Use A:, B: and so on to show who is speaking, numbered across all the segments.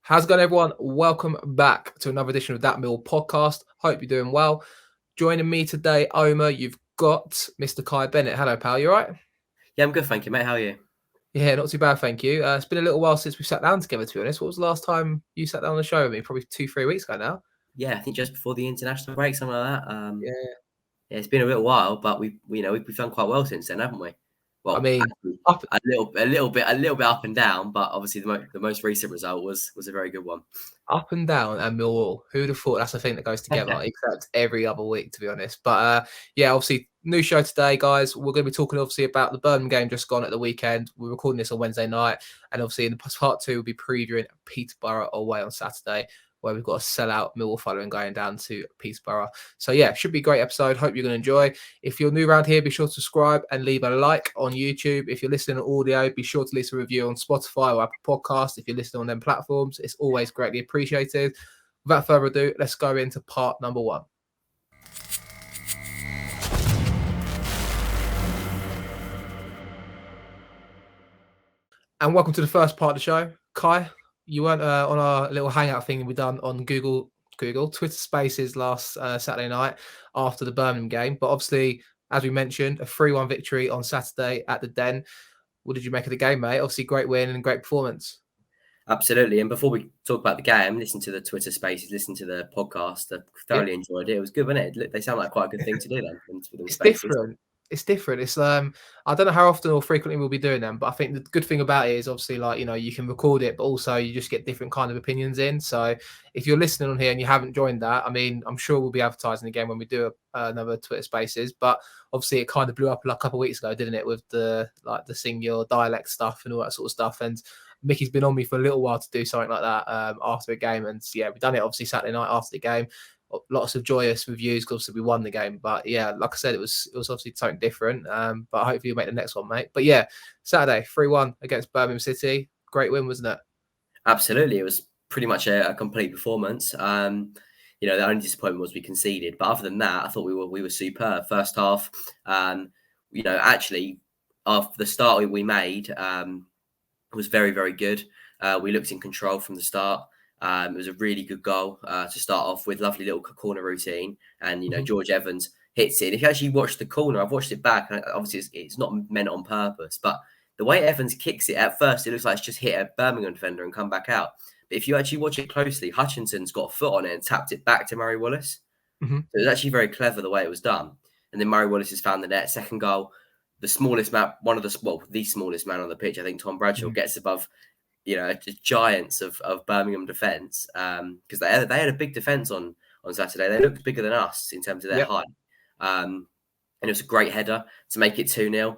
A: How's it going, everyone? Welcome back to another edition of That Millwall Podcast. Hope you're doing well. Joining me today, Omer, you've got Mr. Kai Bennett. Hello, pal. You all right?
B: Yeah, I'm good, thank you, mate. How are you?
A: Yeah, not too bad, thank you. It's been a little while since we sat down together, to be honest. What was the last time you sat down on the show with me? Probably 2-3 weeks ago now.
B: Yeah, I think just before the international break, something like that.
A: Yeah.
B: Yeah, it's been a little while, but we've done quite well since then, haven't we?
A: I
B: Well,
A: mean,
B: actually,
A: up
B: a little bit up and down, but obviously the most recent result was a very good one.
A: and down and Millwall. Who'd have thought that's the thing that goes together, except every other week, to be honest. But yeah, obviously, new show today, guys. We're going to be talking, obviously, about the Birmingham game just gone at the weekend. We're recording this on Wednesday night. And obviously, in part two, we'll be previewing Peterborough away on Saturday, where we've got a sellout Millwall following going down to Peterborough. So yeah, should be a great episode. Hope you're going to enjoy. If you're new around here, be sure to subscribe and leave a like on YouTube. If you're listening on audio, be sure to leave a review on Spotify or Apple Podcast. If you're listening on them platforms, it's always greatly appreciated. Without further ado, let's go into part number one. And welcome to the first part of the show. Kai, you weren't on our little hangout thing we done on Twitter Spaces last Saturday night after the Birmingham game. But obviously, as we mentioned, a 3-1 victory on Saturday at the Den. What did you make of the game, mate? Obviously, great win and great performance.
B: Absolutely. And before we talk about the game, listen to the Twitter Spaces, listen to the podcast. I thoroughly enjoyed it. It was good, wasn't it? They sound like quite a good thing to do then.
A: It's different. It's different. It's I don't know how often or frequently we'll be doing them, but I think the good thing about it is obviously you can record it, but also you just get different kind of opinions in. So if you're listening on here and you haven't joined that, I mean, I'm sure we'll be advertising again when we do another Twitter Spaces. But obviously it kind of blew up like a couple of weeks ago, didn't it? With the singular dialect stuff and all that sort of stuff. And Mickey's been on me for a little while to do something like that after a game. And yeah, we've done it obviously Saturday night after the game. Lots of joyous reviews because obviously we won the game. But yeah, like I said, it was obviously something different. But hopefully you'll make the next one, mate. But yeah, Saturday, 3-1 against Birmingham City. Great win, wasn't it?
B: Absolutely. It was pretty much a complete performance. The only disappointment was we conceded. But other than that, I thought we were superb. First half, actually, after the start we made was very, very good. We looked in control from the start. It was a really good goal to start off with. Lovely little corner routine. And, George Evans hits it. If you actually watch the corner, I've watched it back. And obviously, it's not meant on purpose. But the way Evans kicks it, at first, it looks like it's just hit a Birmingham defender and come back out. But if you actually watch it closely, Hutchinson's got a foot on it and tapped it back to Murray Wallace.
A: Mm-hmm.
B: So it was actually very clever the way it was done. And then Murray Wallace has found the net. Second goal, the smallest man, the smallest man on the pitch, I think Tom Bradshaw gets above the giants of Birmingham defence, because they had a big defence on Saturday. They looked bigger than us in terms of their height. And it was a great header to make it 2-0.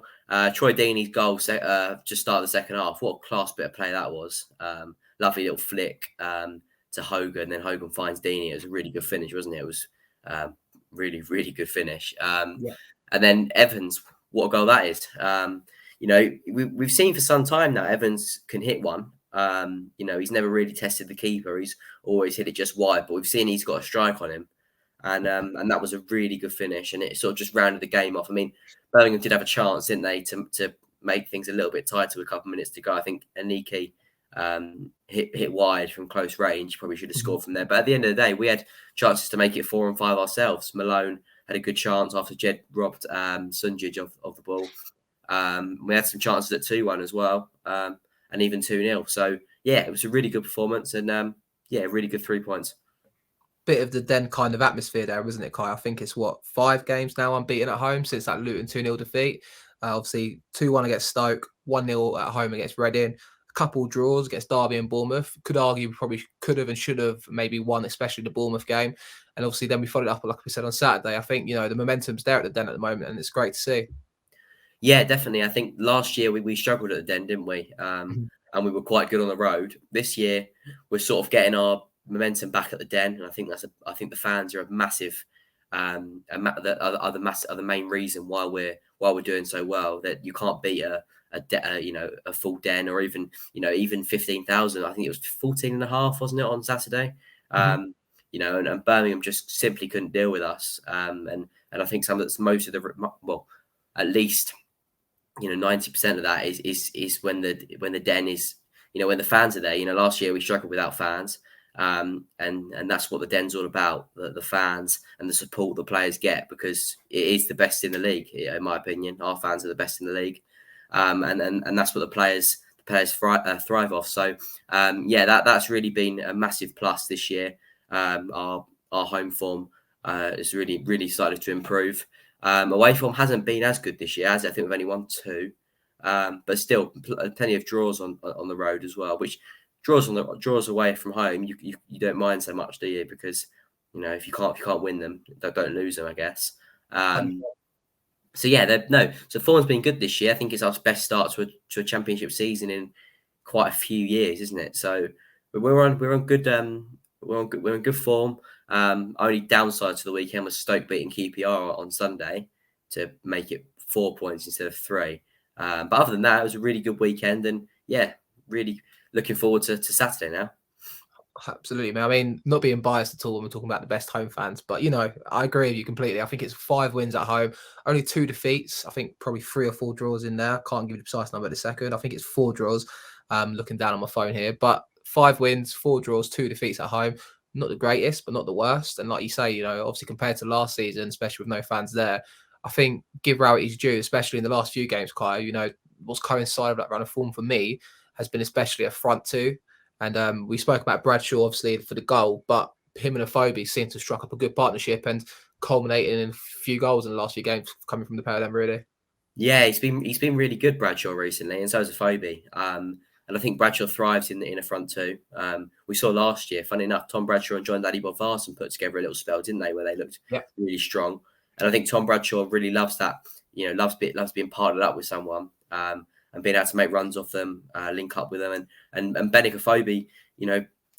B: Troy Deeney's goal just started the second half. What a class bit of play that was. Lovely little flick to Hogan. Then Hogan finds Deeney. It was a really good finish, wasn't it? It was really, really good finish. And then Evans, what a goal that is. We've seen for some time now Evans can hit one. He's never really tested the keeper. He's always hit it just wide, but we've seen he's got a strike on him. And that was a really good finish, and it sort of just rounded the game off. I mean, Birmingham did have a chance, didn't they, to make things a little bit tighter with a couple of minutes to go. I think Aniki hit wide from close range. Probably should have scored from there. But at the end of the day, we had chances to make it 4 and 5 ourselves. Malone had a good chance after Jed robbed Sunjic of the ball. We had some chances at 2-1 as well, and even 2-0. So, yeah, it was a really good performance and, really good 3 points.
A: Bit of the Den kind of atmosphere there, wasn't it, Kai? I think it's 5 games now unbeaten at home since that Luton 2-0 defeat. Obviously, 2-1 against Stoke, 1-0 at home against Reading, a couple draws against Derby and Bournemouth. Could argue we probably could have and should have maybe won, especially the Bournemouth game. And obviously, then we followed up, like we said, on Saturday. I think, the momentum's there at the Den at the moment, and it's great to see.
B: Yeah, definitely. I think last year we struggled at the Den, didn't we? And we were quite good on the road. This year, we're sort of getting our momentum back at the Den, and I think the fans are a massive, are the main reason why we're doing so well. That you can't beat a full Den, or even 15,000. I think it was 14.5, wasn't it, on Saturday? And Birmingham just simply couldn't deal with us. And I think at least 90% of that is when the Den is when the fans are there. Last year we struggled without fans. And that's what the Den's all about, the fans and the support the players get, because it is the best in the league, in my opinion. Our fans are the best in the league. And that's what the players thrive off. So, that's really been a massive plus this year. Our home form has really, really started to improve. Away form hasn't been as good this year, as I think we've only won 2. But still, plenty of draws on the road as well, which draws away from home, you don't mind so much, do you? Because if you can't win them, don't lose them, I guess. So form's been good this year. I think it's our best start to a championship season in quite a few years, isn't it? So we're on good form. Only downside to the weekend was Stoke beating QPR on Sunday to make it 4 points instead of 3. But other than that, it was a really good weekend, and really looking forward to Saturday now.
A: Absolutely, man. I mean, not being biased at all when we're talking about the best home fans, but I agree with you completely. I think it's 5 wins at home, only 2 defeats. I think probably 3 or 4 draws in there. Can't give you the precise number at the second. I think it's 4 draws. Looking down on my phone here, but 5 wins, 4 draws, 2 defeats at home. Not the greatest, but not the worst. And like you say, obviously compared to last season, especially with no fans there, I think give Rowett his due, especially in the last few games, Kai. What's coincided with that run of form for me has been especially a front 2. And we spoke about Bradshaw, obviously, for the goal, but him and Afobe seem to have struck up a good partnership and culminating in a few goals in the last few games coming from the pair of them, really.
B: Yeah, he's been really good, Bradshaw, recently, and so has Afobe. And I think Bradshaw thrives in a front 2. We saw last year, funny enough, Tom Bradshaw and John Daddy Bodvarsson put together a little spell, didn't they, where they looked really strong. And I think Tom Bradshaw really loves that, loves being partnered up with someone. And being able to make runs off them, link up with them, and Benik Afobe,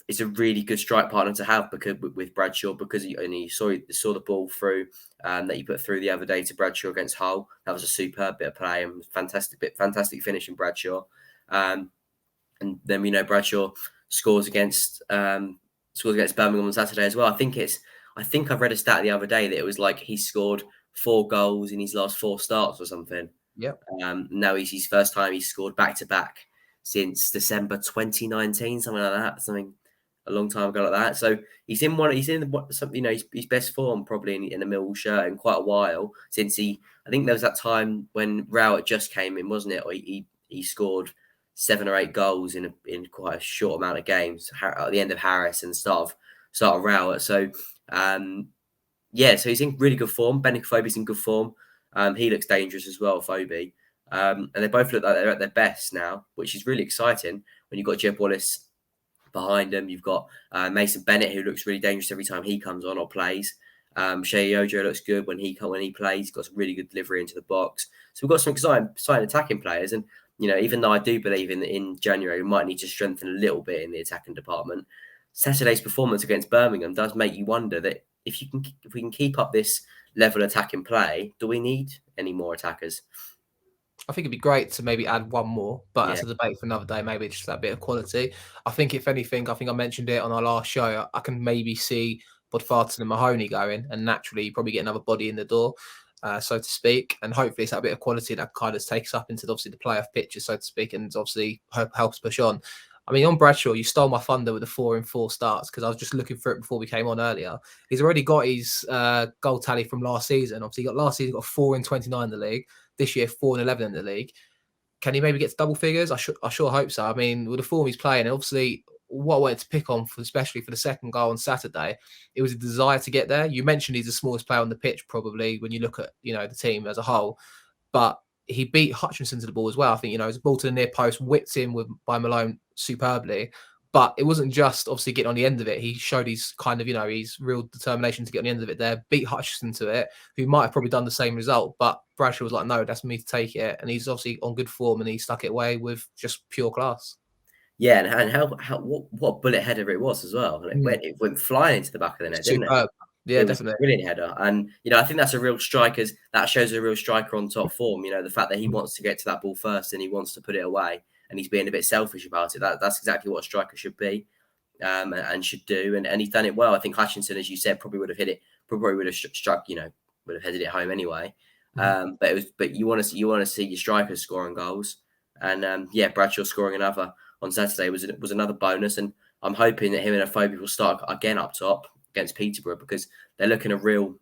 B: is a really good strike partner to have with Bradshaw, because you saw the ball through that you put through the other day to Bradshaw against Hull. That was a superb bit of play and fantastic finish in Bradshaw. And then Bradshaw scores against Birmingham on Saturday as well. I think I've read a stat the other day that it was like he scored 4 goals in his last 4 starts or something.
A: Yep.
B: Now it's his first time he's scored back-to-back since December 2019, something like that, a long time ago like that. So he's in his best form probably in a Millwall shirt in quite a while, since I think there was that time when Rowett just came in, wasn't it? Or he scored 7 or 8 goals in quite a short amount of games at the end of Harris and start of Rowett. So so he's in really good form. Benik Afobe's in good form. He looks dangerous as well, Afobe. And they both look like they're at their best now, which is really exciting when you've got Jeb Wallace behind them. You've got Mason Bennett, who looks really dangerous every time he comes on or plays. Shea Ojo looks good when he plays. He's got some really good delivery into the box. So we've got some exciting attacking players. And, even though I do believe in January, we might need to strengthen a little bit in the attacking department, Saturday's performance against Birmingham does make you wonder that if we can keep up this level attacking play, do we need any more attackers?
A: I think it'd be great to maybe add one more, but that's a debate for another day. Maybe just that bit of quality. I think if anything, I think I mentioned it on our last show, I can maybe see Bodvarsson and Mahoney going, and naturally you probably get another body in the door, so to speak. And hopefully it's that bit of quality that kind of takes up into obviously the playoff picture, so to speak, and obviously helps push on. I mean, on Bradshaw, you stole my thunder with the 4 in 4 starts, because I was just looking for it before we came on earlier. He's already got his goal tally from last season. Obviously, last season he got 4 in 29 in the league. This year, 4 in 11 in the league. Can he maybe get to double figures? I sure hope so. I mean, with the form he's playing, and obviously what I wanted to pick on, especially for the second goal on Saturday, it was a desire to get there. You mentioned he's the smallest player on the pitch, probably, when you look at the team as a whole, but he beat Hutchinson to the ball as well. I think, his ball to the near post, whipped in by Malone superbly. But it wasn't just obviously getting on the end of it. He showed his kind of, his real determination to get on the end of it there, beat Hutchinson to it, who might have probably done the same result. But Bradshaw was like, no, that's me to take it. And he's obviously on good form, and he stuck it away with just pure class.
B: Yeah, and what bullet header it was as well. It went flying into the back of the net, didn't it?
A: Yeah, definitely.
B: Brilliant header. And, I think that's a real striker. That shows a real striker on top form. The fact that he wants to get to that ball first and he wants to put it away, and he's being a bit selfish about it. That's exactly what a striker should be and should do. And he's done it well. I think Hutchinson, as you said, probably would have hit it, probably would have struck, would have headed it home anyway. But you want to see your strikers scoring goals. And Bradshaw scoring another. on Saturday was another bonus, and I'm hoping that him and Afobe will start again up top against Peterborough, because they're looking a real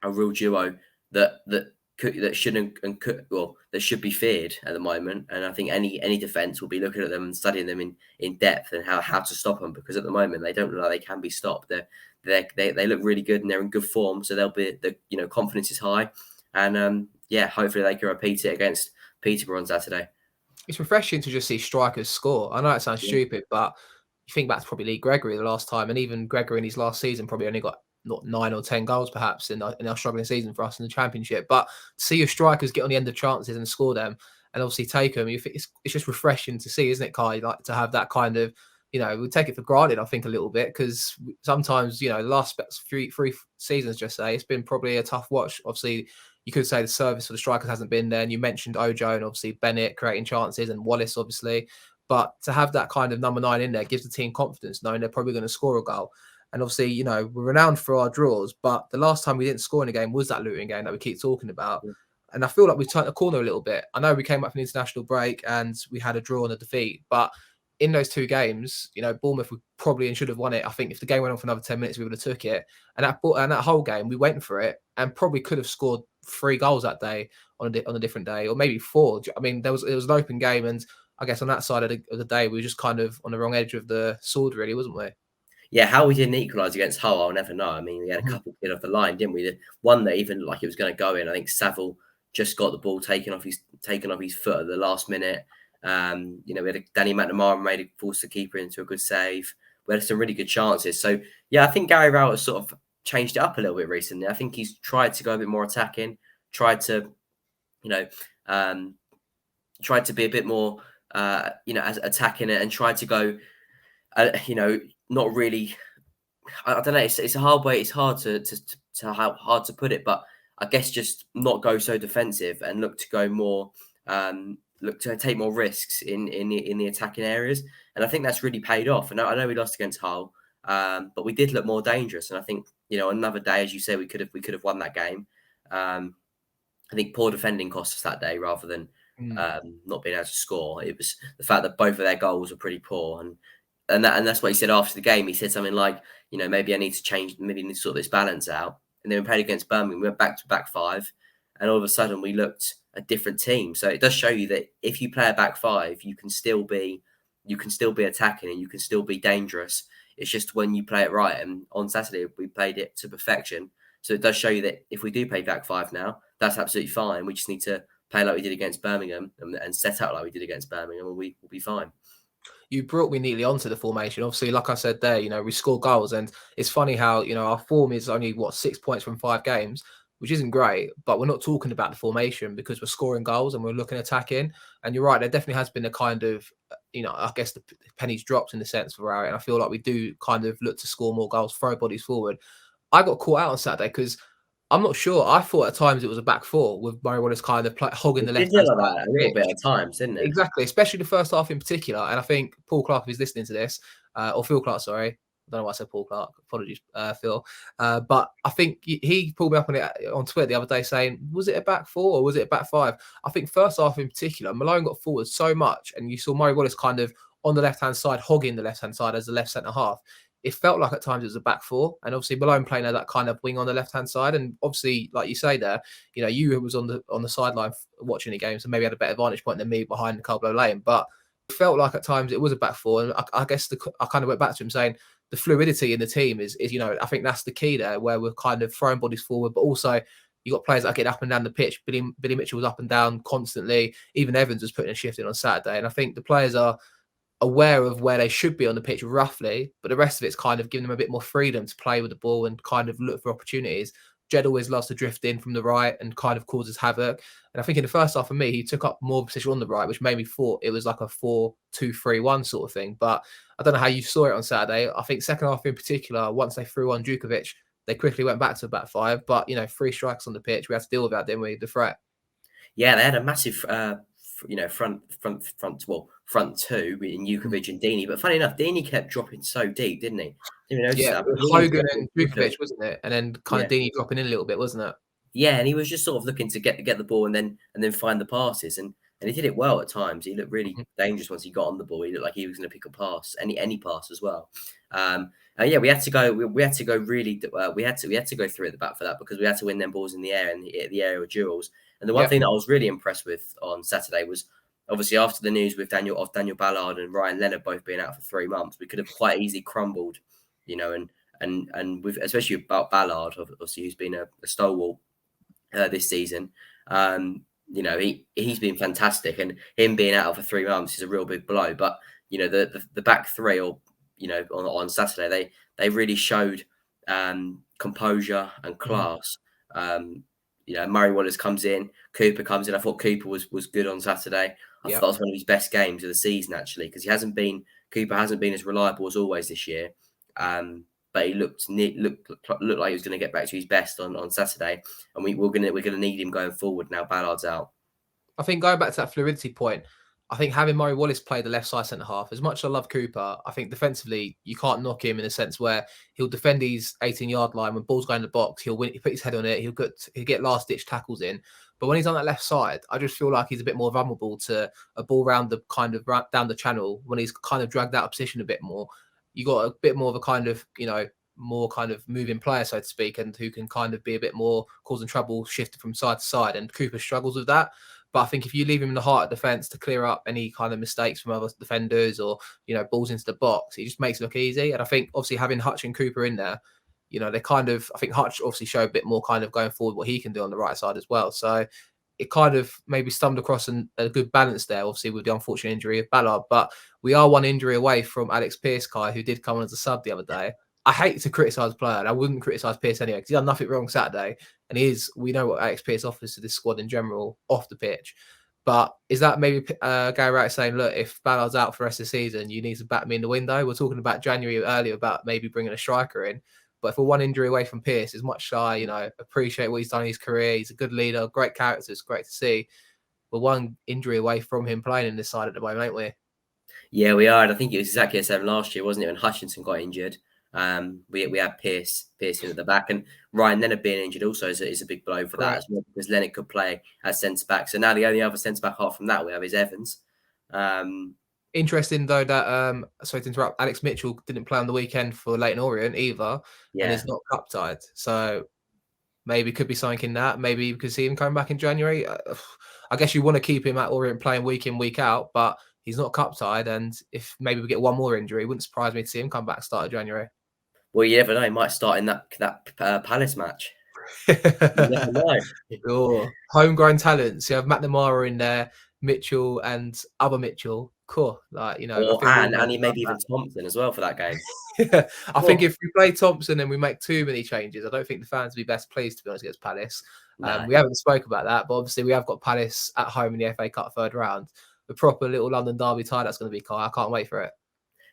B: duo that shouldn't and could, well, that should be feared at the moment. And I think any defence will be looking at them and studying them in depth and how to stop them, because at the moment they don't look like they can be stopped. They look really good and they're in good form, so they'll be confidence is high, and hopefully they can repeat it against Peterborough on Saturday.
A: It's refreshing to just see strikers score. I know it sounds stupid, but you think back to probably Lee Gregory the last time, and even Gregory in his last season probably only got not 9 or 10 goals perhaps in our struggling season for us in the Championship. But see your strikers get on the end of chances and score them, and obviously take them. It's just refreshing to see, isn't it, Kai? Like to have that kind of, we take it for granted, I think, a little bit, because sometimes, the last three seasons, just say, it's been probably a tough watch. Obviously, you could say the service for the strikers hasn't been there. And you mentioned Ojo and obviously Bennett creating chances, and Wallace, obviously. But to have that kind of number 9 in there gives the team confidence, knowing they're probably going to score a goal. And obviously, we're renowned for our draws, but the last time we didn't score in a game was that Luton game that we keep talking about. Yeah. And I feel like we turned the corner a little bit. I know we came up from the international break and we had a draw and a defeat, but in those 2 games, Bournemouth we probably and should have won it. I think if the game went on for another 10 minutes, we would have took it. And that whole game, we went for it and probably could have scored 3 goals that day on a different day, or maybe 4. I mean, it was an open game, and I guess on that side of the day, we were just kind of on the wrong edge of the sword, really, wasn't we?
B: Yeah, how we didn't equalise against Hull, I'll never know. I mean, we had a couple get off the line, didn't we? The one that even like it was going to go in. I think Saville just got the ball taken off his foot at the last minute. We had Danny McNamara forced the keeper into a good save. We had some really good chances. So yeah, I think Gary Rowett has sort of changed it up a little bit recently. I think he's tried to go a bit more attacking, tried to be a bit more as attacking it, and tried to go not really. I don't know. It's a hard way. It's hard to put it, but I guess just not go so defensive and look to go more. Look to take more risks in the attacking areas, and I think that's really paid off. And I know we lost against Hull, but we did look more dangerous. And I think another day, as you say, we could have won that game. I think poor defending cost us that day rather than not being able to score. It was the fact that both of their goals were pretty poor, and that's what he said after the game. He said something like, maybe I need to change, maybe I need to sort this balance out. And then we played against Birmingham. We went back to back 5, and all of a sudden we looked a different team. So it does show you that if you play a back 5, you can still be attacking and you can still be dangerous. It's just when you play it right. And on Saturday we played it to perfection. So it does show you that if we do play back 5 now, that's absolutely fine. We just need to play like we did against Birmingham and set out like we did against Birmingham, and we'll be fine.
A: You brought me neatly onto the formation. Obviously, like I said there, we score goals, and it's funny how, our form is only 6 points from 5 games, which isn't great, but we're not talking about the formation because we're scoring goals and we're looking attacking. And you're right, there definitely has been a kind of, I guess the pennies dropped in the sense for Rowett, and I feel like we do kind of look to score more goals, throw bodies forward. I got caught out on Saturday because I'm not sure. I thought at times it was a back 4 with Murray Wallace kind of hogging the left hand side.
B: A little bit at times, didn't it?
A: Exactly, especially the first half in particular. And I think Paul Clark, if he's listening to this, or Phil Clark, sorry. I don't know why I said Paul Clark. Apologies, Phil. But I think he pulled me up on it on Twitter the other day saying, was it a back 4 or was it a back 5? I think first half in particular, Malone got forward so much, and you saw Murray Wallace kind of on the left-hand side, hogging the left-hand side as the left centre-half. It felt like at times it was a back 4, and obviously Malone playing that kind of wing on the left hand side, and obviously, like you say there, you was on the sideline watching the game, so maybe had a better vantage point than me behind the Carlo lane. But it felt like at times it was a back 4, and I guess I kind of went back to him saying the fluidity in the team is I think that's the key there, where we're kind of throwing bodies forward, but also you got players that get up and down the pitch. Billy Mitchell was up and down constantly. Even Evans was putting a shift in on Saturday, and I think the players are aware of where they should be on the pitch roughly, but the rest of it's kind of giving them a bit more freedom to play with the ball and kind of look for opportunities. Jed always loves to drift in from the right and kind of causes havoc. And I think in the first half for me, he took up more position on the right, which made me thought it was like a 4-2-3-1 sort of thing. But I don't know how you saw it on Saturday. I think second half in particular, once they threw on Djukovic, they quickly went back to back 5. But, 3 strikes on the pitch, we had to deal with that, didn't we? The threat.
B: Yeah, they had a massive front 2 in Djukovic and Deeney. But funny enough, Deeney kept dropping so deep, didn't he? Didn't notice that.
A: Hogan and Djukovic, wasn't it? And then kind of Deeney dropping in a little bit, wasn't it?
B: Yeah, and he was just sort of looking to get the ball and then find the passes. And and he did it well at times. He looked really dangerous once he got on the ball. He looked like he was going to pick a pass, any pass as well. Yeah, we had to go. We had to go really. We had to go through at the back for that because we had to win them balls in the air and the aerial duels. And the one thing that I was really impressed with on Saturday was obviously after the news with Daniel Ballard and Ryan Leonard both being out for 3 months, we could have quite easily crumbled, and with especially about Ballard, obviously who's been a stalwart this season. He's been fantastic, and him being out for 3 months is a real big blow. But the back three, or on Saturday, they really showed composure and class. Murray Wallace comes in, Cooper comes in. I thought Cooper was good on Saturday. I thought that was one of his best games of the season, actually, because Cooper hasn't been as reliable as always this year. But he looked like he was going to get back to his best on Saturday, and we're going to need him going forward now. Ballard's out.
A: I think going back to that fluidity point, I think having Murray Wallace play the left side centre half, as much as I love Cooper, I think defensively you can't knock him in a sense where he'll defend his 18-yard line when ball's going in the box. He'll win. He'll put his head on it. He'll get last ditch tackles in. But when he's on that left side, I just feel like he's a bit more vulnerable to a ball down the channel when he's kind of dragged out of position a bit more. You got a bit more of a kind of more kind of moving player, so to speak, and who can kind of be a bit more causing trouble, shifted from side to side. And Cooper struggles with that. But I think if you leave him in the heart of defence to clear up any kind of mistakes from other defenders or, balls into the box, it just makes it look easy. And I think obviously having Hutch and Cooper in there, they kind of, I think Hutch obviously showed a bit more kind of going forward what he can do on the right side as well. So it kind of maybe stumbled across a good balance there, obviously with the unfortunate injury of Ballard. But we are one injury away from Alex Pearce, Kai, who did come on as a sub the other day. I hate to criticise a player, and I wouldn't criticise Pearce anyway, because he done nothing wrong Saturday. And we know what Alex Pearce offers to this squad in general off the pitch. But is that maybe Gary Wright saying, look, if Ballard's out for the rest of the season, you need to back me in the window? We're talking about January earlier about maybe bringing a striker in. But if we're one injury away from Pearce, as much as I, appreciate what he's done in his career, he's a good leader, great character, it's great to see. We're one injury away from him playing in this side at the moment, ain't we?
B: Yeah, we are. And I think it was exactly the same last year, wasn't it, when Hutchinson got injured? We had Pearce in at the back, and Ryan Leonard being injured also is a big blow for that as well, because Leonard could play as centre back. So now the only other centre back apart from that we have is Evans.
A: Interesting though that sorry to interrupt, Alex Mitchell didn't play on the weekend for Leyton Orient either, and is not cup tied. So maybe could be something in that. Maybe you could see him coming back in January. I guess you want to keep him at Orient playing week in, week out, but he's not cup tied, and if maybe we get one more injury, it wouldn't surprise me to see him come back start of January.
B: Well, you never know. He might start in that Palace match. You never know.
A: Homegrown talents. You have McNamara in there, Mitchell and other Mitchell. Cool.
B: And maybe even Thompson as well for that game.
A: I think if we play Thompson and we make too many changes, I don't think the fans will be best pleased, to be honest, against Palace. No. We haven't spoke about that, but obviously we have got Palace at home in the FA Cup third round. The proper little London derby tie that's going to be, Kai. I can't wait for it.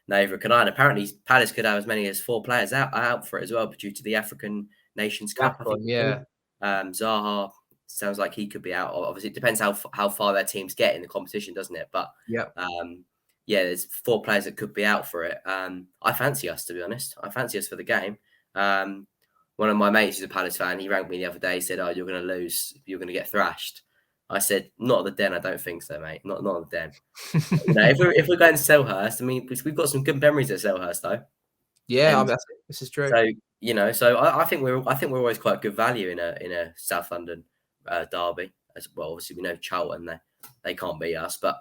B: Neither can I. And apparently Palace could have as many as 4 players out for it as well, but due to the African Nations Cup. Zaha sounds like he could be out. Obviously, it depends how far their teams get in the competition, doesn't it? But there's 4 players that could be out for it. I fancy us, to be honest. I fancy us for the game. One of my mates is a Palace fan. He rang me the other day. He said, "Oh, you're going to lose. You're going to get thrashed." I said, "Not at the Den. I don't think so, mate. Not at the Den." If we're going to Selhurst, I mean, we've got some good memories at Selhurst, though.
A: Yeah, this is true.
B: So I think we're always quite good value in a South London derby as well. Obviously, we know Charlton they can't beat us, but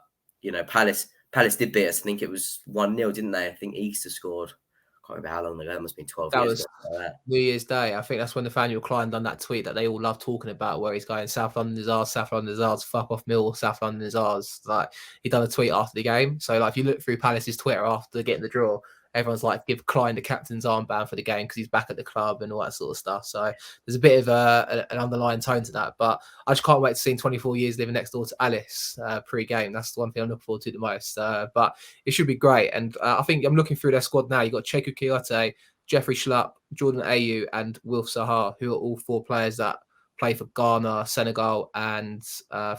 B: Palace did beat us. I think it was 1-0, didn't they? I think Easter scored. I can't remember how long ago. That must have been 12 years ago.
A: New Year's Day. I think that's when Nathaniel Klein done that tweet that they all love talking about, where he's going, South London is ours, South London is ours, fuck off Millwall, South London is ours. Like, he done a tweet after the game. So like, if you look through Palace's Twitter after getting the draw, everyone's like, give Klein the captain's armband for the game because he's back at the club and all that sort of stuff. So there's a bit of an underlying tone to that. But I just can't wait to see 24 years living next door to Alice pre-game. That's the one thing I'm looking forward to the most. But it should be great. And I think I'm looking through their squad now. You've got Cheku Kouyaté, Jeffrey Schlupp, Jordan Ayew, and Wilf Zaha, who are all 4 players that play for Ghana, Senegal, and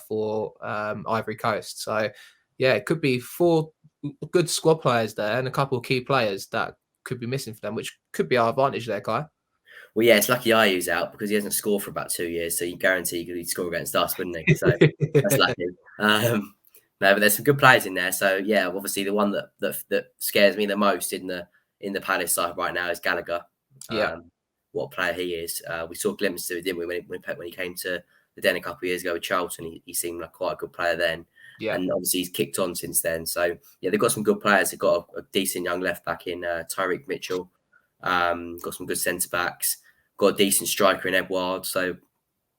A: for Ivory Coast. So, yeah, it could be 4 good squad players there and a couple of key players that could be missing for them, which could be our advantage there, Kai.
B: Well, yeah, it's lucky Ayew's out because he hasn't scored for about 2 years, so you guarantee he'd score against us, wouldn't he? So that's lucky. No, but there's some good players in there. So yeah, obviously the one that scares me the most in the Palace side right now is Gallagher.
A: Yeah.
B: What a player he is. We saw glimpses of it, didn't we, when he came to the Den a couple of years ago with Charlton. He seemed like quite a good player then.
A: Yeah.
B: And obviously he's kicked on since then. So yeah, they've got some good players. They've got a decent young left back in Tyreek Mitchell. Got some good centre backs. Got a decent striker in Edouard. So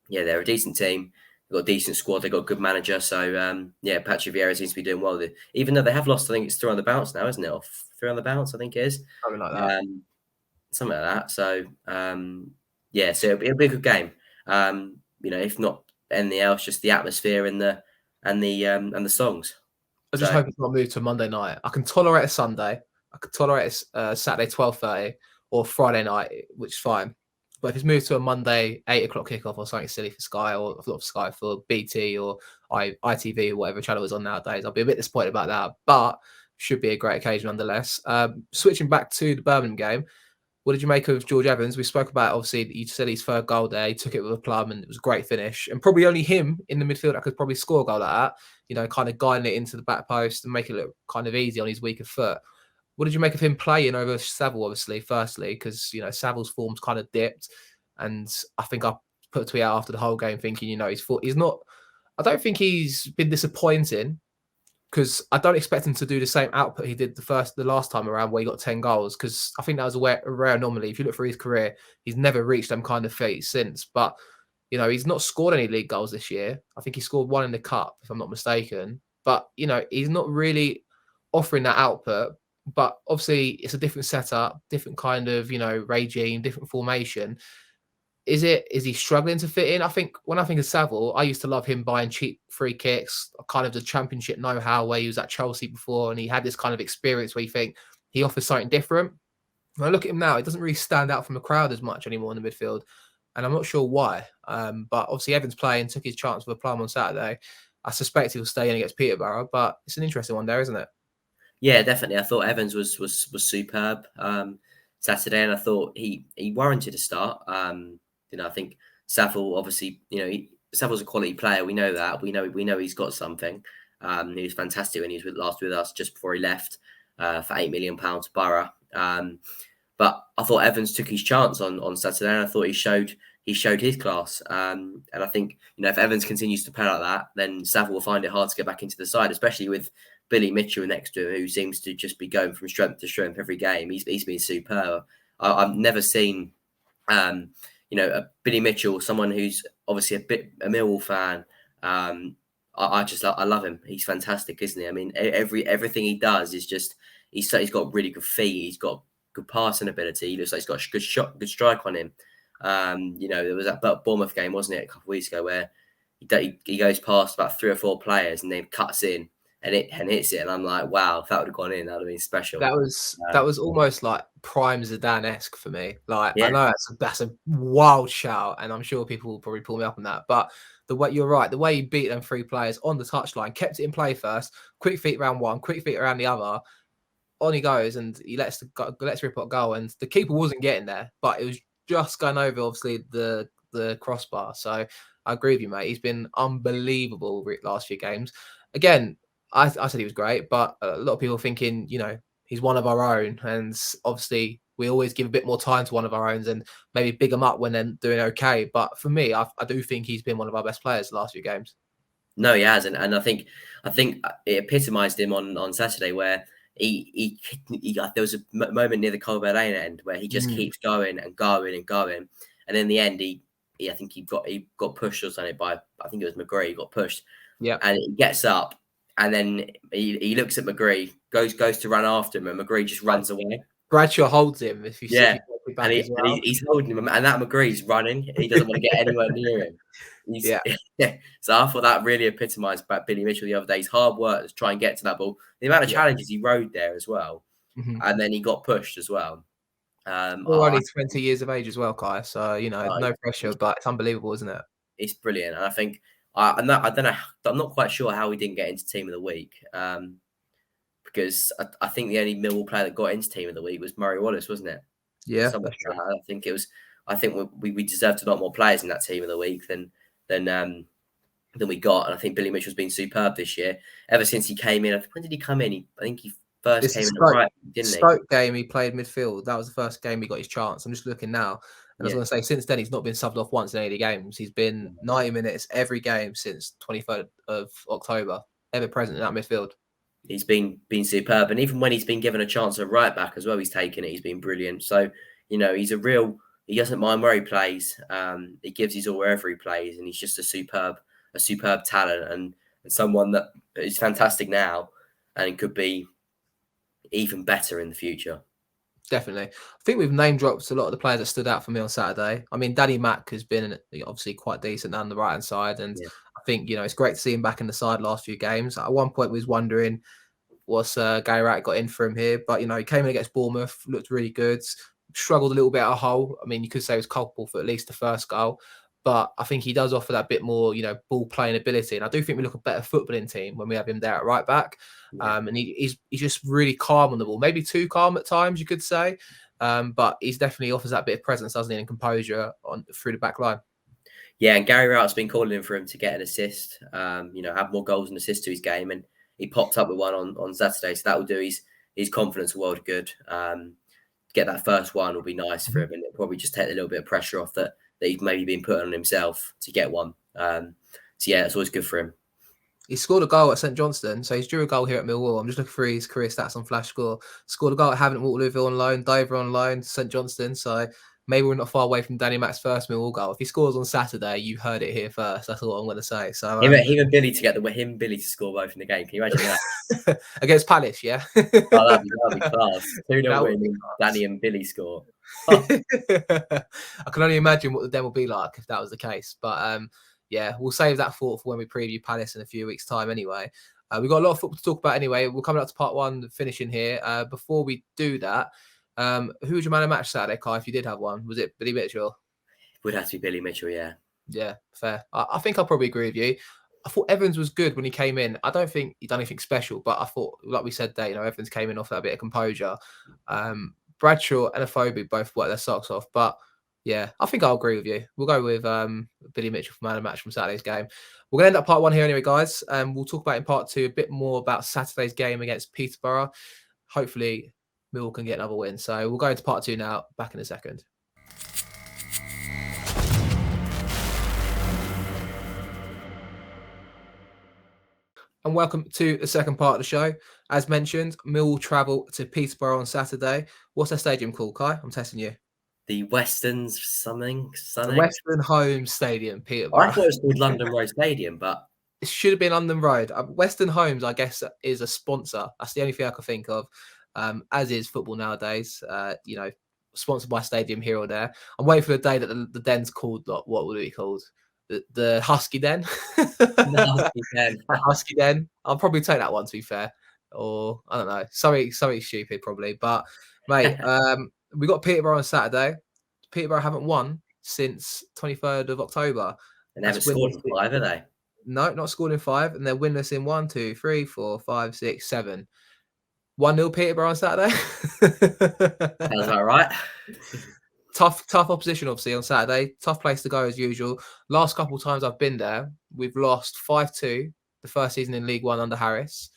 B: yeah, they're a decent team. They've got a decent squad. They've got a good manager. So yeah, Patrick Vieira seems to be doing well. Even though they have lost, I think it's 3 on the bounce now, isn't it? Or 3 on the bounce, I think it is.
A: Something like that.
B: Something like that. So yeah, so it'll be a good game. If not anything else, just the atmosphere and the songs.
A: I just hope it's not moved to Monday night. I can tolerate a Sunday. I can tolerate a Saturday 12:30 or Friday night, which is fine. But if it's moved to a Monday 8 o'clock kickoff or something silly for Sky or not for Sky, for BT or ITV or whatever channel is on nowadays, I'll be a bit disappointed about that. But should be a great occasion nonetheless. Switching back to the Birmingham game, what did you make of George Evans? We spoke about, obviously, you said his third goal there. He took it with a plum and it was a great finish. And probably only him in the midfield that could probably score a goal like that, kind of guiding it into the back post and make it look kind of easy on his weaker foot. What did you make of him playing over Saville, obviously, firstly? Because, Saville's form's kind of dipped. And I think I put a tweet out after the whole game thinking, he's not, I don't think he's been disappointing, because I don't expect him to do the same output he did the last time around where he got 10 goals, because I think that was a rare anomaly. If you look through his career, he's never reached them kind of feats since. But, he's not scored any league goals this year. I think he scored 1 in the cup, if I'm not mistaken. But, he's not really offering that output. But obviously, it's a different setup, different kind of, regime, different formation. Is he struggling to fit in? I think when I think of Saville, I used to love him buying cheap free kicks, kind of the championship know-how where he was at Chelsea before, and he had this kind of experience where you think he offers something different. When I look at him now, he doesn't really stand out from the crowd as much anymore in the midfield, and I'm not sure why. But obviously Evans playing took his chance with a plum on Saturday. I suspect he'll stay in against Peterborough, but it's an interesting one there, isn't it?
B: Yeah, definitely. I thought Evans was superb Saturday, and I thought he warranted a start. I think Saville, obviously, Saville's a quality player. We know that. We know he's got something. He was fantastic when he was last with us just before he left for £8 million to Borough. But I thought Evans took his chance on Saturday, and I thought he showed his class. And I think if Evans continues to play like that, then Saville will find it hard to get back into the side, especially with Billy Mitchell next to him, who seems to just be going from strength to strength every game. He's been superb. I've never seen. Billy Mitchell, someone who's obviously a Millwall fan. I love him. He's fantastic, isn't he? I mean, everything he does is just he's got really good feet. He's got good passing ability. He looks like he's got a good shot, good strike on him. There was that Bournemouth game, wasn't it, a couple of weeks ago, where he goes past about 3 or 4 players and then cuts in and hits it, and I'm like, wow, if that would have gone in, that would have been special.
A: That was almost like prime Zidane-esque for me. Like,
B: yeah.
A: I know that's a wild shout, and I'm sure people will probably pull me up on that. But you're right, the way he beat them 3 players on the touchline, kept it in play first, quick feet around one, quick feet around the other, on he goes, and he lets Ripot go, and the keeper wasn't getting there, but it was just going over, obviously, the crossbar. So I agree with you, mate. He's been unbelievable last few games. Again, I said he was great, but a lot of people thinking, he's one of our own. And obviously, we always give a bit more time to one of our own and maybe big them up when they're doing okay. But for me, I do think he's been one of our best players the last few games.
B: No, he has. And I think it epitomised him on Saturday, where he there was a moment near the Colbert Lane end where he just keeps going and going and going. And in the end, I think he got pushed or something by, I think it was McGree. He got pushed.
A: Yeah.
B: And he gets up. And then he looks at McGree, goes to run after him, and McGree just runs away.
A: Bradshaw holds him. If you see
B: and he's holding him, and that McGree's running. He doesn't want to get anywhere near him. So I thought that really epitomised about Billy Mitchell the other day. His hard work to try and get to that ball. The amount of challenges he rode there as well, and then he got pushed as well.
A: Only 20 years of age as well, Kai. So no pressure, but it's unbelievable, isn't it?
B: It's brilliant, and I think. I don't know. I'm not quite sure how he didn't get into Team of the Week, because I think the only Millwall player that got into Team of the Week was Murray Wallace, wasn't it?
A: Yeah, that's true.
B: I think it was. I think we deserved a lot more players in that Team of the Week than than we got. And I think Billy Mitchell's been superb this year. Ever since he came in, when did he come in? I think he first came in at right, didn't he?
A: Stoke game, he played midfield. That was the first game he got his chance. I'm just looking now. And I was going to say, since then, he's not been subbed off once in any games. He's been 90 minutes every game since 23rd of October, ever present in that midfield.
B: He's been superb. And even when he's been given a chance at right back as well, he's taken it. He's been brilliant. So, he's he doesn't mind where he plays. He gives his all wherever he plays. And he's just a superb talent and someone that is fantastic now and could be even better in the future.
A: Definitely. I think we've name dropped a lot of the players that stood out for me on Saturday. I mean, Danny Mack has been obviously quite decent down the right-hand side. And I think, it's great to see him back in the side last few games. At one point, we was wondering what's Gary Wright got in for him here. But, he came in against Bournemouth, looked really good, struggled a little bit at Hull. I mean, you could say he was culpable for at least the first goal. But I think he does offer that bit more, ball playing ability. And I do think we look a better footballing team when we have him there at right back. And he's just really calm on the ball, maybe too calm at times, you could say. But he's definitely offers that bit of presence, doesn't he, and composure through the back line.
B: Yeah, and Gary Wright's been calling in for him to get an assist, have more goals and assists to his game. And he popped up with one on Saturday. So that will do his confidence a world of good. Get that first one will be nice for him. And it'll probably just take a little bit of pressure off that he's maybe been put on himself to get one. So yeah, it's always good for him.
A: He scored a goal at St Johnstone, so he's drew a goal here at Millwall. I'm just looking for his career stats on Flash Score. Scored a goal at Havant Waterlooville on loan, Dover on loan, St Johnstone. So maybe we're not far away from Danny Mack's first Millwall goal. If he scores on Saturday, you heard it here first. That's all I'm going to say. So
B: him and Billy together, Billy to score both in the game. Can you imagine
A: that? Against Palace, yeah.
B: That'd be class. 2-0 win, Danny and Billy score.
A: I can only imagine what the den will be like if that was the case. But yeah, we'll save that thought for when we preview Palace in a few weeks' time anyway. We've got a lot of football to talk about anyway. We're coming up to part one, finishing here. Before we do that, who was your man of match Saturday, Kai, if you did have one? Was it Billy Mitchell?
B: Would have to be Billy Mitchell, yeah.
A: Yeah, fair. I think I'll probably agree with you. I thought Evans was good when he came in. I don't think he done anything special, but I thought, like we said there, Evans came in off that bit of composure. Bradshaw and Afobe both worked their socks off, but yeah, I think I'll agree with you. We'll go with Billy Mitchell for man of match from Saturday's game. We're going to end up part one here anyway, guys. We'll talk about in part two a bit more about Saturday's game against Peterborough. Hopefully, Millwall can get another win. So we'll go into part two now. Back in a second. And welcome to the second part of the show. As mentioned, Millwall travel to Peterborough on Saturday. What's their stadium called, Kai? I'm testing you.
B: The Western's something.
A: The Western Home Stadium, Peterborough.
B: I thought it was called London Road Stadium, but
A: it should have been London Road. Western Homes, I guess, is a sponsor. That's the only thing I could think of. As is football nowadays. Sponsored by stadium here or there. I'm waiting for the day that the den's called. What would it be called? The Husky Den. Husky Den. I'll probably take that one, to be fair. Or I don't know, something stupid probably. But mate, we got Peterborough on Saturday. Peterborough haven't won since 23rd of October.
B: And they haven't scored in 5, have they?
A: No, not scored in 5. And they're winless in 1, 2, 3, 4, 5, 6, 7. 1-0 Peterborough on Saturday.
B: Sounds about right.
A: Tough opposition, obviously, on Saturday. Tough place to go as usual. Last couple of times I've been there, we've lost 5-2 the first season in League One under Harris.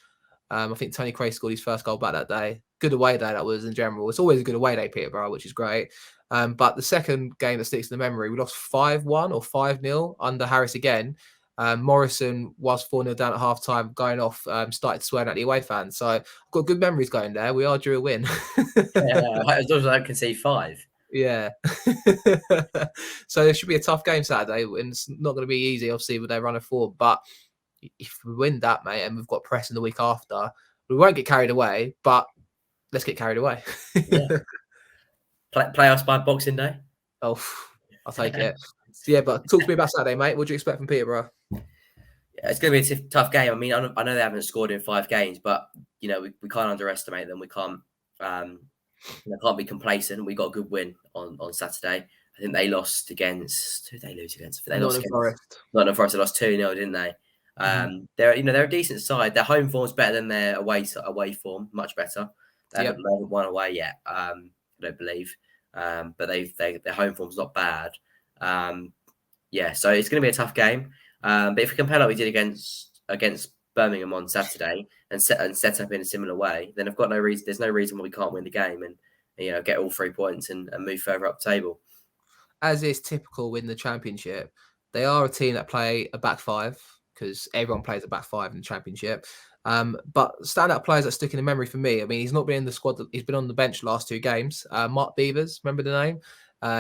A: I think Tony Cray scored his first goal back that day. Good away day that was in general. It's always a good away day, Peterborough, which is great. But the second game that sticks in the memory, we lost 5-1 or 5-0 under Harris again. Morrison was 4-0 down at half-time, going off, started swearing at the away fans. So I've got good memories going there. We are due a win.
B: As long as I can see 5.
A: Yeah. So it should be a tough game Saturday, and it's not going to be easy, obviously, with their run of form. But if we win that, mate, and we've got pressing the week after, we won't get carried away, but let's get carried away.
B: Yeah. Play us by Boxing Day?
A: Oh, I'll take it. Yeah, but talk to me about Saturday, mate. What do you expect from Peterborough?
B: Yeah, it's going to be a tough game. I mean, I know they haven't scored in 5 games, but, we can't underestimate them. We can't be complacent. We got a good win on Saturday. I think they lost against... Who did they lose against? They lost against Nottingham Forest. They lost 2-0, didn't they? They're a decent side. Their home form's better than their away form, much better. They haven't won away yet. I don't believe, but their home form's not bad. So it's going to be a tough game. But if we can play like we did against Birmingham on Saturday and set up in a similar way, then I've got no reason. There's no reason why we can't win the game and get all 3 points and move further up the table.
A: As is typical in the Championship, they are a team that play a back five because everyone plays a back five in the Championship. But standout players that stick in the memory for me. I mean, he's not been in the squad. He's been on the bench the last 2 games. Mark Beavers, remember the name?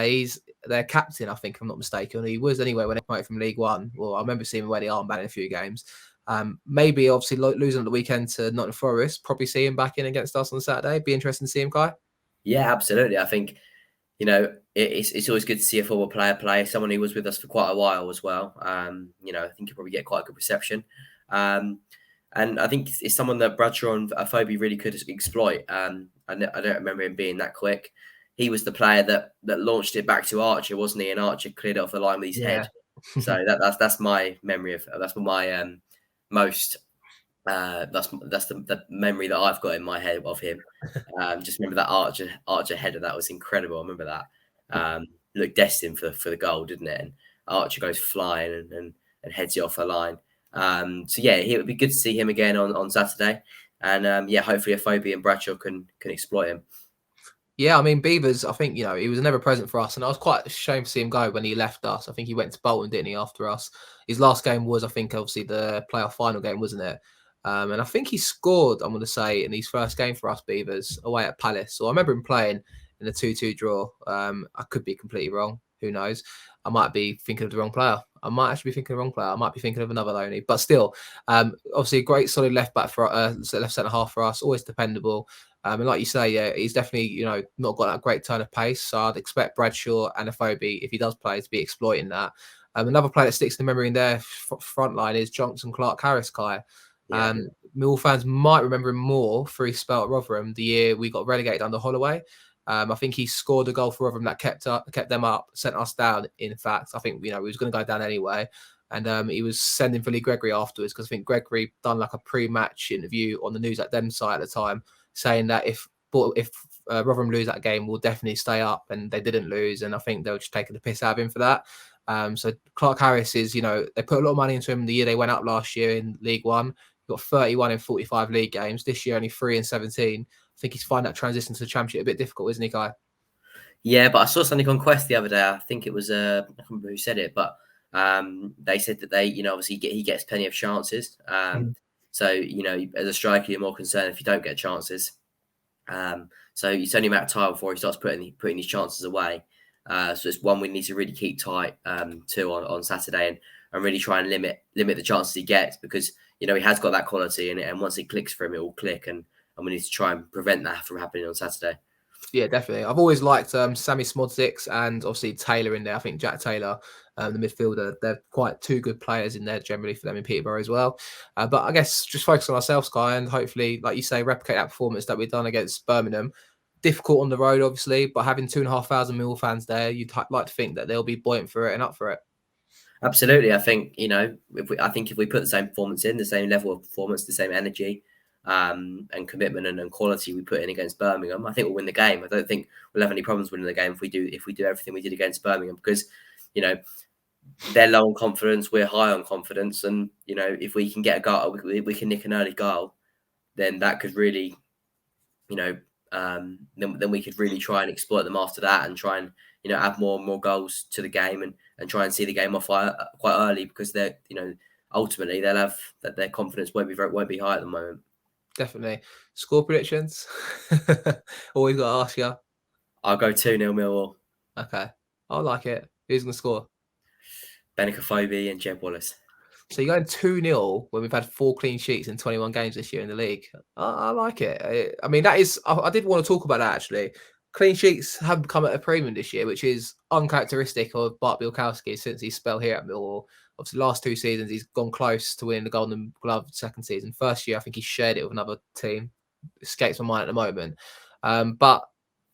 A: He's their captain, I think, if I'm not mistaken. He was anyway when they promoted from League One. Well, I remember seeing him wear the armband in a few games. Maybe obviously losing at the weekend to Nottingham Forest, probably see him back in against us on Saturday. Be interesting to see him, Kai.
B: Yeah, absolutely. I think it's always good to see a former player play. Someone who was with us for quite a while as well. I think he'll probably get quite a good reception. And I think it's someone that Bradshaw and Afobe really could exploit. I don't remember him being that quick. He was the player that launched it back to Archer, wasn't he? And Archer cleared it off the line with his head. So that's my memory of that's my most that's the memory that I've got in my head of him. Just remember that Archer header, that was incredible. I remember that. Looked destined for the goal, didn't it? And Archer goes flying and heads it off the line. So yeah, it would be good to see him again on Saturday. And hopefully Afobe and Bradshaw can exploit him.
A: Yeah, I mean, Beavers, I think, he was never present for us. And I was quite ashamed to see him go when he left us. I think he went to Bolton, didn't he, after us? His last game was, I think, obviously the playoff final game, wasn't it? And I think he scored, I'm going to say, in his first game for us, Beavers, away at Palace. So I remember him playing in a 2-2 draw. I could be completely wrong. Who knows? I might be thinking of the wrong player. I might actually be thinking of the wrong player. I might be thinking of another Loney. But still, obviously a great solid left back for left centre half for us. Always dependable. And like you say, yeah, he's definitely, not got that great turn of pace. So I'd expect Bradshaw and Afobe, if he does play, to be exploiting that. Another player that sticks in the memory in their front line is Johnson Clark-Harris, Kai.
B: Yeah.
A: Millwall fans might remember him more for his spell at Rotherham the year we got relegated under Holloway. I think he scored a goal for Rotherham that kept them up, sent us down. In fact, I think we was going to go down anyway, and he was sending for Lee Gregory afterwards because I think Gregory done like a pre-match interview on the News at Dem site at the time, saying that if Rotherham lose that game, we'll definitely stay up, and they didn't lose, and I think they were just taking the piss out of him for that. So Clark-Harris is, they put a lot of money into him the year they went up last year in League One. He got 31 in 45 league games. This year only 3 in 17. I think he's finding that transition to the Championship a bit difficult, isn't he, Kai?
B: Yeah, but I saw something on Quest the other day. I think it was I can't remember who said it, but they said that they, obviously he gets plenty of chances. So as a striker, you're more concerned if you don't get chances. So it's only a matter of time before he starts putting his chances away. So it's one we need to really keep tight to on Saturday and really try and limit the chances he gets, because he has got that quality in it, and once it clicks for him, it will click, and we need to try and prevent that from happening on Saturday.
A: Yeah, definitely. I've always liked Sammy Smodzix and obviously Taylor in there. I think Jack Taylor, the midfielder, they're quite 2 good players in there generally for them in Peterborough as well. But I guess just focus on ourselves, Kai, and hopefully, like you say, replicate that performance that we've done against Birmingham. Difficult on the road, obviously, but having 2,500 Millwall fans there, you'd like to think that they'll be buoyant for it and up for it.
B: Absolutely. I think, if we put the same performance in, the same level of performance, the same energy, and commitment and quality we put in against Birmingham, I think we'll win the game. I don't think we'll have any problems winning the game if we do everything we did against Birmingham, because they're low on confidence, we're high on confidence, and if we can get a goal, we can nick an early goal, then that could really then we could really try and exploit them after that, and try and add more and more goals to the game, and try and see the game off quite early, because they're ultimately they'll have that their confidence won't be high at the moment.
A: Definitely. Score predictions? Always got to ask you.
B: I'll go 2-0 Millwall.
A: Okay. I like it. Who's going to score?
B: Benik Afobe and Jeb Wallace.
A: So you're going 2-0 when we've had 4 clean sheets in 21 games this year in the league. I like it. I mean, that is... I did want to talk about that, actually. Clean sheets have become at a premium this year, which is uncharacteristic of Bart Bielkowski since his spell here at Millwall. Obviously, last 2 seasons, he's gone close to winning the Golden Glove second season. First year, I think he shared it with another team. Escapes my mind at the moment. But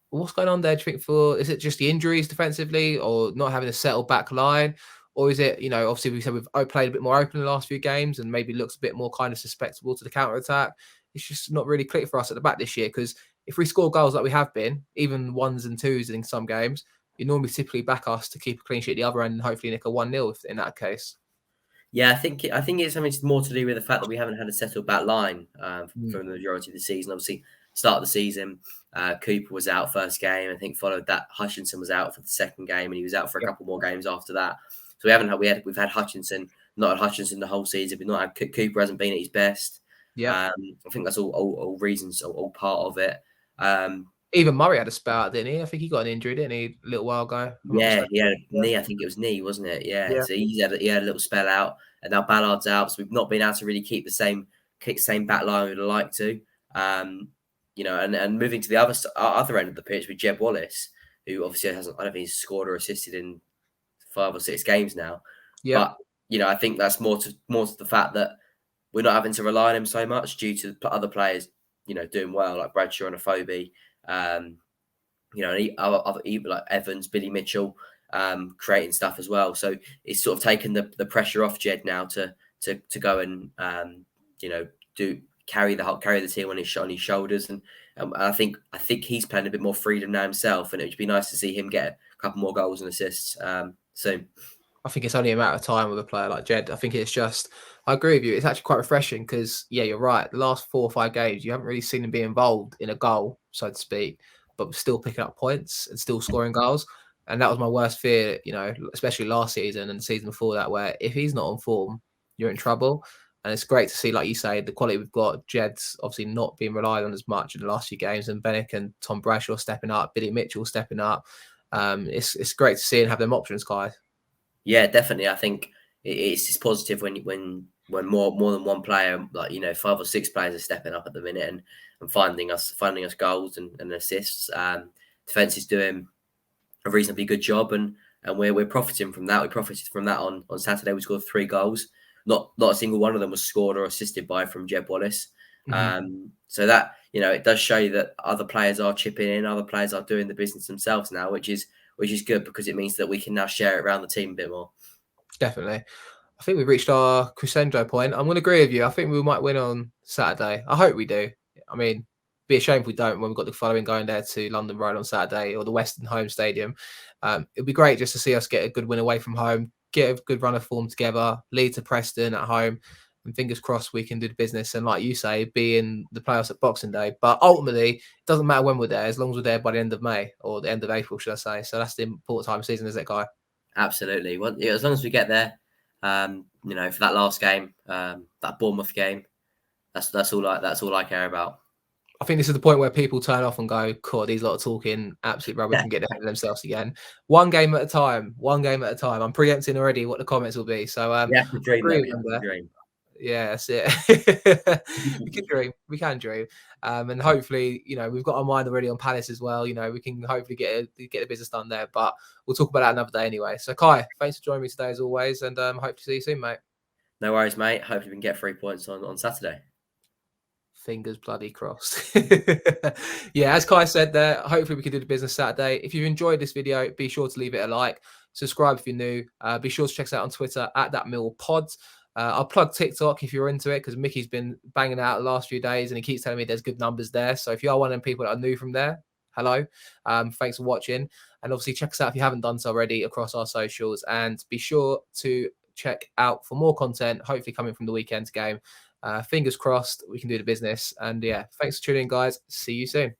A: what's going on there, do you think, is it just the injuries defensively, or not having a settled back line? Or is it, obviously we said we've played a bit more open in the last few games and maybe looks a bit more kind of susceptible to the counter-attack. It's just not really clicked for us at the back this year, because if we score goals like we have been, even 1s and 2s in some games, you normally typically back us to keep a clean sheet at the other end and hopefully nick a 1-0 in that case.
B: Yeah, I think it's something more to do with the fact that we haven't had a settled back line
A: Mm.
B: for the majority of the season. Obviously, start of the season, Cooper was out first game. I think followed that Hutchinson was out for the second game, and he was out for a
A: Yeah.
B: couple more games after that. So we've had Hutchinson, not had Hutchinson the whole season. We've not had Cooper hasn't been at his best.
A: Yeah.
B: I think that's all reasons, all part of it.
A: Even Murray had a spout, didn't he? I think he got an injury, didn't he, a little while ago? I'm not
B: Yeah,
A: mistaken.
B: he had a
A: Yeah.
B: knee. I think it was knee, wasn't it? Yeah.
A: Yeah.
B: So he had a little spell out, and now Ballard's out. So we've not been able to really keep the same back line we'd like to. And moving to the other end of the pitch with Jeb Wallace, who obviously hasn't. I don't think he's scored or assisted in 5 or 6 games now.
A: Yeah.
B: But I think that's more to the fact that we're not having to rely on him so much due to other players, doing well like Bradshaw and Afobe. And other like Evans, Billy Mitchell, creating stuff as well. So it's sort of taken the pressure off Jed now to go and carry the team on his shoulders, and I think he's playing a bit more freedom now himself, and it would be nice to see him get a couple more goals and assists soon.
A: I think it's only a matter of time with a player like Jed. I think it's just, I agree with you. It's actually quite refreshing because, yeah, you're right. The last 4 or 5 games, you haven't really seen him be involved in a goal, so to speak, but still picking up points and still scoring goals. And that was my worst fear, especially last season and the season before that, where if he's not on form, you're in trouble. And it's great to see, like you say, the quality we've got. Jed's obviously not being relied on as much in the last few games, and Bennett and Tom Bradshaw stepping up, Billy Mitchell stepping up. It's great to see and have them options, Kai.
B: Yeah, definitely. I think it's positive when more than one player, like 5 or 6 players are stepping up at the minute and finding us goals and assists. Defense is doing a reasonably good job, and we're profiting from that. We profited from that on Saturday. We scored 3 goals. Not a single one of them was scored or assisted from Jeb Wallace.
A: Mm-hmm.
B: So that it does show you that other players are chipping in, other players are doing the business themselves now, which is good because it means that we can now share it around the team a bit more.
A: Definitely. I think we've reached our crescendo point. I'm going to agree with you. I think we might win on Saturday. I hope we do. I mean, be a shame if we don't when we've got the following going there to London Road on Saturday or the Western Home Stadium. It'd be great just to see us get a good win away from home, get a good run of form together, lead to Preston at home, and fingers crossed we can do the business. And like you say, be in the playoffs at Boxing Day. But ultimately, it doesn't matter when we're there, as long as we're there by the end of May or the end of April, should I say. So that's the important time of season, isn't it, Guy?
B: Absolutely. Well, as long as we get there, for that last game, that Bournemouth game, that's all I care about.
A: I think this is the point where people turn off and go, "God, these lot are talking absolute rubbish and get ahead of themselves again." One game at a time. I'm preempting already what the comments will be. So,
B: Dream.
A: yeah, that's it. We can dream. We can dream. And hopefully, we've got our mind already on Palace as well. We can hopefully get the business done there. But we'll talk about that another day anyway. So, Kai, thanks for joining me today as always, and hope to see you soon, mate.
B: No worries, mate. Hopefully we can get 3 points on Saturday.
A: Fingers bloody crossed. Yeah, as Kai said there, hopefully we can do the business Saturday. If you've enjoyed this video, be sure to leave it a like. Subscribe if you're new. Be sure to check us out on Twitter at that Millwall Pod. I'll plug TikTok if you're into it because Mickey's been banging out the last few days and he keeps telling me there's good numbers there. So if you are one of them people that are new from there, hello. Thanks for watching. And obviously check us out if you haven't done so already across our socials. And be sure to check out for more content, hopefully coming from the weekend's game. Fingers crossed we can do the business. And yeah, thanks for tuning in, guys. See you soon.